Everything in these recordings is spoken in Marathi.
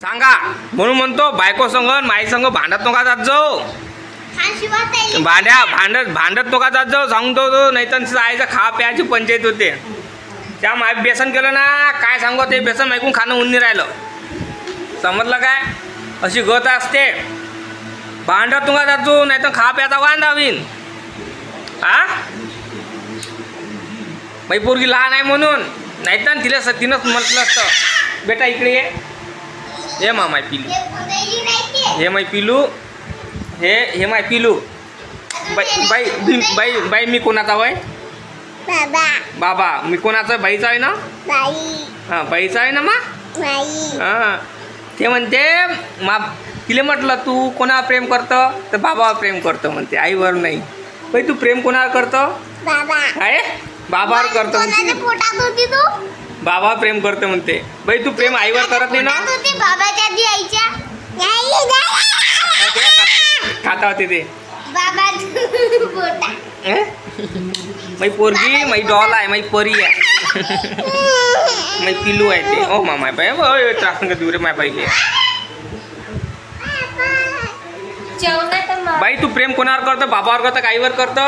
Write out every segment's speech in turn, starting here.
सांगा म्हणून म्हणतो बायको संग माई संग भांडत नका जात जाऊ, भांडत नका जात जाऊ सांगतो तो, नाही तर आईचा खा प्यायची पंचायत होते. त्या माय बेसन केलं ना काय सांगू, ते बेसन ऐकून खाणं उन्नी राहिलं. समजलं काय? अशी गत असते. भांडत नका जात जाऊ, नाही तर खा प्याचा वांदा होईन. हा बाई पोरगी लहान आहे म्हणून, नाही तर तिला तिनंच म्हटलं असतं बेटा इकडे ये. हे माय पिलू, हे माय पिलू, हे माय पिलू. बाई बाई बाई बाई मी कोणाचा वय? बाबा. मी कोणाचा? बाईचा आहे ना? हां बाईचा आहे ना मग. हां ते म्हणते तिला म्हटलं तू कोणावर प्रेम करतं, तर बाबावर प्रेम करतो म्हणते, आईवर नाही. बाई तू प्रेम कोणावर करतो? आहे बाबावर करतो म्हणते. बाबा प्रेम करतो म्हणते. बाई तू प्रेम आईवर करत नाही ना? खाता होते ते माई पोरगी, माई डॉल आहे, माई परी आहे, माई पिलू आहे ते. ओ माय बाई त्रास नका देऊ रे माय बाईले. बाई तू प्रेम कोणावर करतो? बाबावर करतो का आईवर करतो?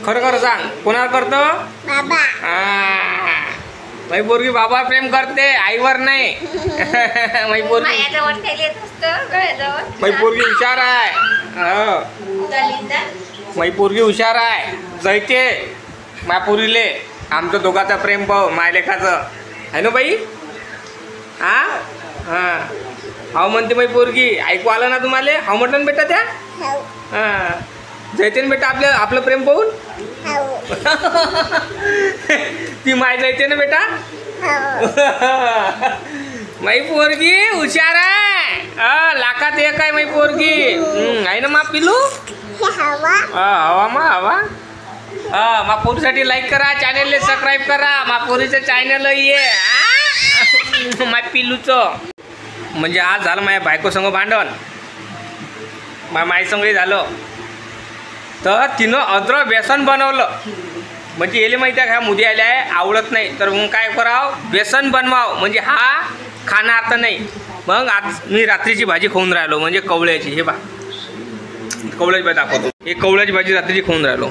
खरं खरं सांग कोणावर करतो? माई पोरगी बाबावर प्रेम करते, आईवर नाही. माई पोरगी हुशार आहे. माई पोरगी हुशार आहे. जैते माय पोरीले आमचं दोघाचं प्रेम पाहू माय लेखाचं आहे ना बाई. हां हां हाव म्हणते माई पोरगी. ऐकू आलं ना तुम्हाला? हाव म्हटलं ना बेटा त्या. हां जैते ना बेटा आपलं प्रेम पाहून. ती माय जायते ना बेटा. माई पोरगी हुशार आहे. लाखात एक आहे माई पोरगी. आहे ना मा पिलू. हवा मा हवा. मा पोरीसाठी लाईक करा, चॅनलला सबस्क्राईब करा. मा पोरीचं चॅनल ये माय पिलूचं. म्हणजे आज झालं माझ्या बायको संग भांडण, माई संगही झालं. तर तिनं अद्रक बेसन बनवलं. म्हणजे येले माहिती आहे ह्या मुदी आल्या आहे आवडत नाही, तर मग काय करावं बेसन बनवावं म्हणजे हा खाणार तर नाही. मग आज मी रात्रीची भाजी खाऊन राहिलो, म्हणजे कवळ्याची. हे बा कवळ्याची भाजी दाखवतो. हे कवळ्याची भाजी रात्रीची खाऊन राहिलो.